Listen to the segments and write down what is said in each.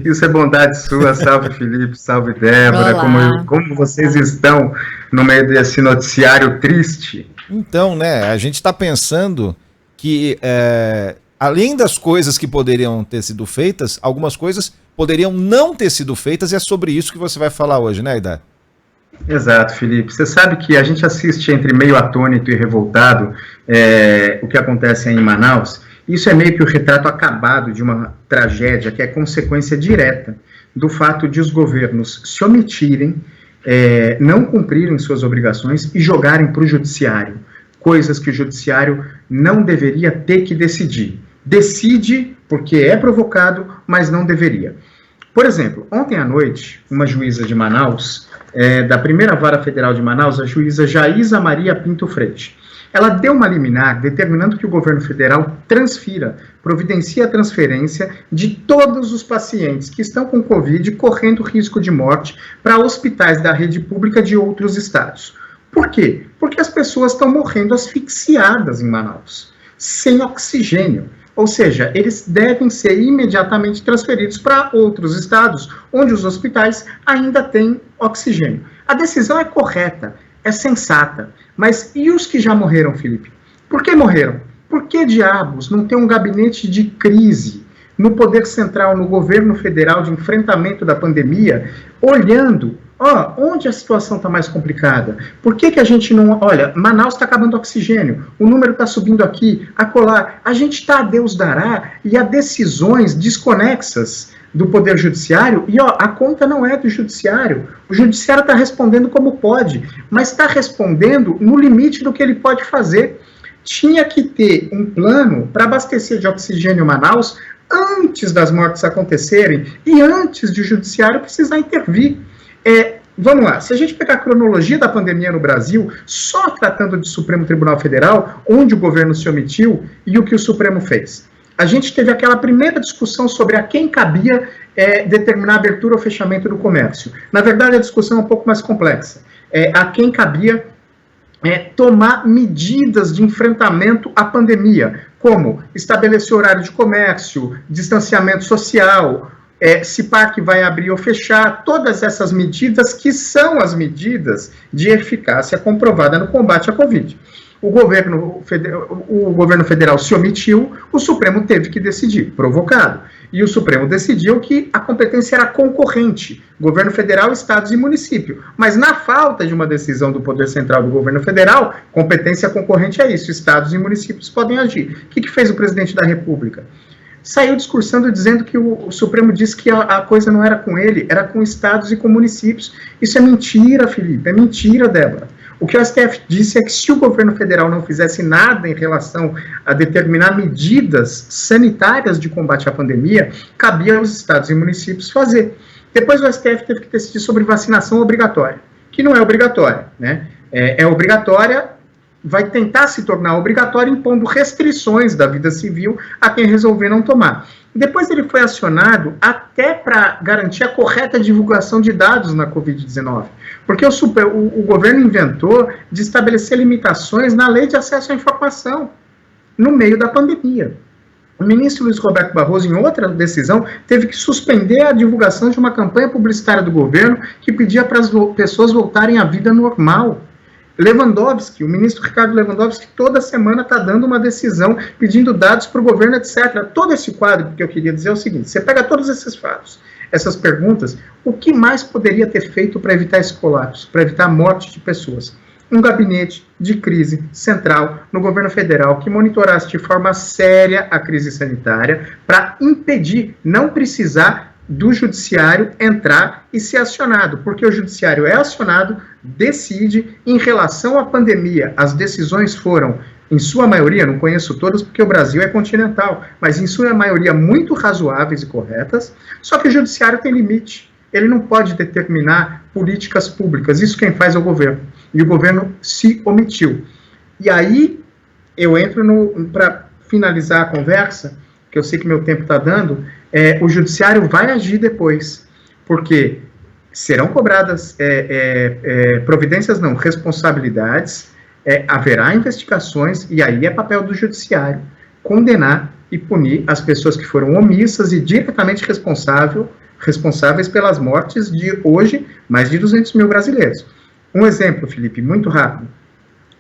Isso é bondade sua, salve Felipe, salve Débora, Olá. como vocês estão no meio desse noticiário triste? Então, né, a gente está pensando que, além das coisas que poderiam ter sido feitas, algumas coisas poderiam não ter sido feitas, e é sobre isso que você vai falar hoje, né, Aida? Exato, Felipe. Você sabe que a gente assiste entre meio atônito e revoltado o que acontece em Manaus. Isso é meio que o retrato acabado de uma tragédia que é consequência direta do fato de os governos se omitirem, não cumprirem suas obrigações e jogarem para o judiciário coisas que o judiciário não deveria ter que decidir. Decide porque é provocado, mas não deveria. Por exemplo, ontem à noite, uma juíza de Manaus, da primeira vara federal de Manaus, a juíza Jaísa Maria Pinto Freire, ela deu uma liminar determinando que o governo federal providencie a transferência de todos os pacientes que estão com Covid correndo risco de morte para hospitais da rede pública de outros estados. Por quê? Porque as pessoas estão morrendo asfixiadas em Manaus, sem oxigênio. Ou seja, eles devem ser imediatamente transferidos para outros estados, onde os hospitais ainda têm oxigênio. A decisão é correta, é sensata. Mas e os que já morreram, Felipe? Por que morreram? Por que diabos não tem um gabinete de crise no Poder Central, no governo federal de enfrentamento da pandemia, olhando onde a situação está mais complicada? Por que a gente não... Olha, Manaus está acabando oxigênio, o número está subindo aqui, acolá. A gente está a Deus dará e há decisões desconexas do Poder Judiciário e a conta não é do Judiciário. O Judiciário está respondendo como pode, mas está respondendo no limite do que ele pode fazer. Tinha que ter um plano para abastecer de oxigênio Manaus antes das mortes acontecerem e antes de o Judiciário precisar intervir. Vamos lá, se a gente pegar a cronologia da pandemia no Brasil, só tratando de Supremo Tribunal Federal, onde o governo se omitiu e o que o Supremo fez. A gente teve aquela primeira discussão sobre a quem cabia determinar a abertura ou fechamento do comércio. Na verdade, a discussão é um pouco mais complexa. A quem cabia tomar medidas de enfrentamento à pandemia, como estabelecer horário de comércio, distanciamento social, se parque vai abrir ou fechar, todas essas medidas que são as medidas de eficácia comprovada no combate à Covid. O governo federal se omitiu, o Supremo teve que decidir, provocado. E o Supremo decidiu que a competência era concorrente, governo federal, estados e município. Mas na falta de uma decisão do Poder Central do governo federal, competência concorrente é isso, estados e municípios podem agir. O que fez o presidente da República? Saiu discursando dizendo que o Supremo disse que a coisa não era com ele, era com estados e com municípios. Isso é mentira, Felipe, é mentira, Débora. O que o STF disse é que se o governo federal não fizesse nada em relação a determinar medidas sanitárias de combate à pandemia, cabia aos estados e municípios fazer. Depois o STF teve que decidir sobre vacinação obrigatória, que não é obrigatória, né? É obrigatória, vai tentar se tornar obrigatória impondo restrições da vida civil a quem resolver não tomar. Depois ele foi acionado até para garantir a correta divulgação de dados na Covid-19, porque o governo inventou de estabelecer limitações na lei de acesso à informação no meio da pandemia. O ministro Luiz Roberto Barroso, em outra decisão, teve que suspender a divulgação de uma campanha publicitária do governo que pedia para as pessoas voltarem à vida normal. Lewandowski, o ministro Ricardo Lewandowski, toda semana está dando uma decisão, pedindo dados para o governo, etc. Todo esse quadro que eu queria dizer é o seguinte: você pega todos esses fatos, essas perguntas, o que mais poderia ter feito para evitar esse colapso, para evitar a morte de pessoas? Um gabinete de crise central no governo federal que monitorasse de forma séria a crise sanitária para impedir, não precisar do judiciário entrar e ser acionado, porque o judiciário é acionado, decide em relação à pandemia. As decisões foram, em sua maioria, não conheço todas porque o Brasil é continental, mas em sua maioria muito razoáveis e corretas, só que o judiciário tem limite. Ele não pode determinar políticas públicas, isso quem faz é o governo, e o governo se omitiu. E aí eu entro para finalizar a conversa, que eu sei que meu tempo está dando, o judiciário vai agir depois, porque serão cobradas providências, não, responsabilidades, haverá investigações, e aí é papel do judiciário condenar e punir as pessoas que foram omissas e diretamente responsáveis responsáveis pelas mortes de hoje, mais de 200 mil brasileiros. Um exemplo, Felipe, muito rápido.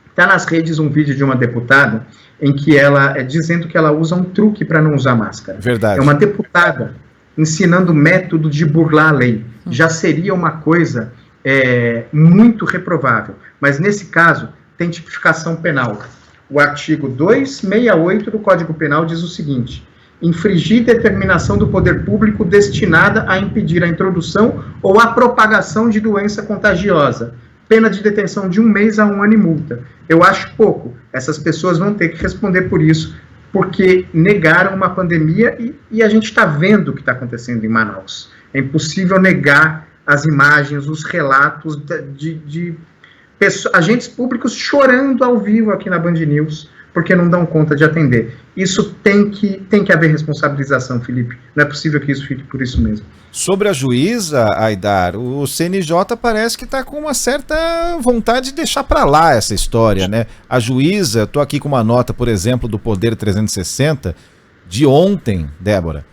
Está nas redes um vídeo de uma deputada em que ela dizendo que ela usa um truque para não usar máscara. Verdade. É uma deputada ensinando método de burlar a lei. Já seria uma coisa muito reprovável. Mas, nesse caso, tem tipificação penal. O artigo 268 do Código Penal diz o seguinte: infringir determinação do poder público destinada a impedir a introdução ou a propagação de doença contagiosa. Pena de detenção de 1 mês a 1 ano e multa. Eu acho pouco. Essas pessoas vão ter que responder por isso, porque negaram uma pandemia e a gente está vendo o que está acontecendo em Manaus. É impossível negar as imagens, os relatos de agentes públicos chorando ao vivo aqui na Band News, porque não dão conta de atender. Isso tem que haver responsabilização, Felipe. Não é possível que isso fique por isso mesmo. Sobre a juíza, Aidar, o CNJ parece que está com uma certa vontade de deixar para lá essa história, né? A juíza, estou aqui com uma nota, por exemplo, do Poder 360, de ontem, Débora.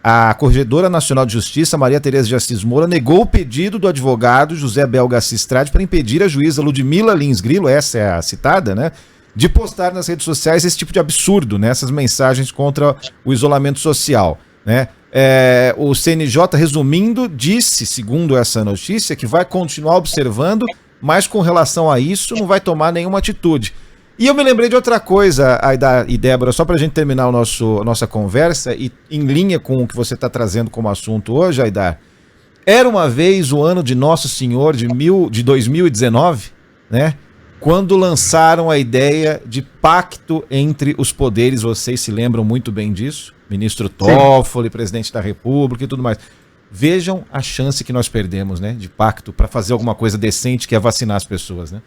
A Corregedora Nacional de Justiça, Maria Tereza de Assis Moura, negou o pedido do advogado José Belga Assistrade para impedir a juíza Ludmila Lins Grilo, essa é a citada, né, de postar nas redes sociais esse tipo de absurdo, né, essas mensagens contra o isolamento social, né. O CNJ, resumindo, disse, segundo essa notícia, que vai continuar observando, mas com relação a isso não vai tomar nenhuma atitude. E eu me lembrei de outra coisa, Aidar e Débora, só para a gente terminar a nossa conversa, e em linha com o que você está trazendo como assunto hoje, Aidar. Era uma vez o ano de Nosso Senhor, de 2019, né? Quando lançaram a ideia de pacto entre os poderes, vocês se lembram muito bem disso? Ministro Toffoli, presidente da República e tudo mais. Vejam a chance que nós perdemos, né, de pacto para fazer alguma coisa decente, que é vacinar as pessoas, né?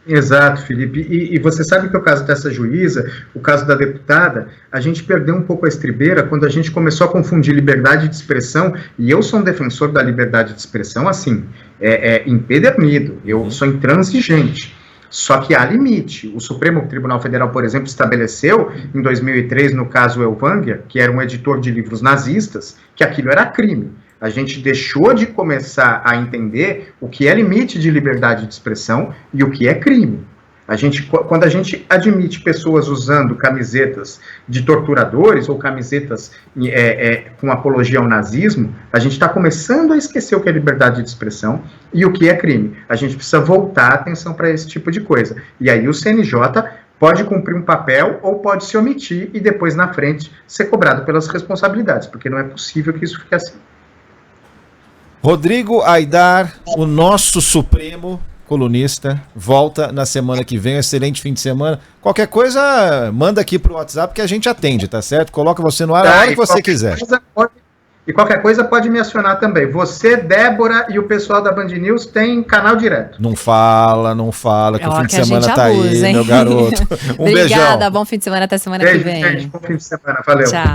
Exato, Felipe. E você sabe que o caso dessa juíza, o caso da deputada, a gente perdeu um pouco a estribeira quando a gente começou a confundir liberdade de expressão, e eu sou um defensor da liberdade de expressão, assim, empedernido, eu sou intransigente. Só que há limite. O Supremo Tribunal Federal, por exemplo, estabeleceu, em 2003, no caso Elvângia, que era um editor de livros nazistas, que aquilo era crime. A gente deixou de começar a entender o que é limite de liberdade de expressão e o que é crime. Quando a gente admite pessoas usando camisetas de torturadores ou camisetas com apologia ao nazismo, a gente está começando a esquecer o que é liberdade de expressão e o que é crime. A gente precisa voltar a atenção para esse tipo de coisa. E aí o CNJ pode cumprir um papel ou pode se omitir e depois, na frente, ser cobrado pelas responsabilidades, porque não é possível que isso fique assim. Rodrigo Aidar, o nosso supremo colunista, volta na semana que vem. Excelente fim de semana. Qualquer coisa, manda aqui pro WhatsApp que a gente atende, tá certo? Coloca você no ar a hora que você quiser. E qualquer coisa pode me acionar também. Você, Débora e o pessoal da Band News tem canal direto. Não fala, que o fim de semana tá abusa, aí, hein? meu garoto. Um beijão. Obrigada, bom fim de semana, até semana que vem. Gente, bom fim de semana, valeu. Tchau.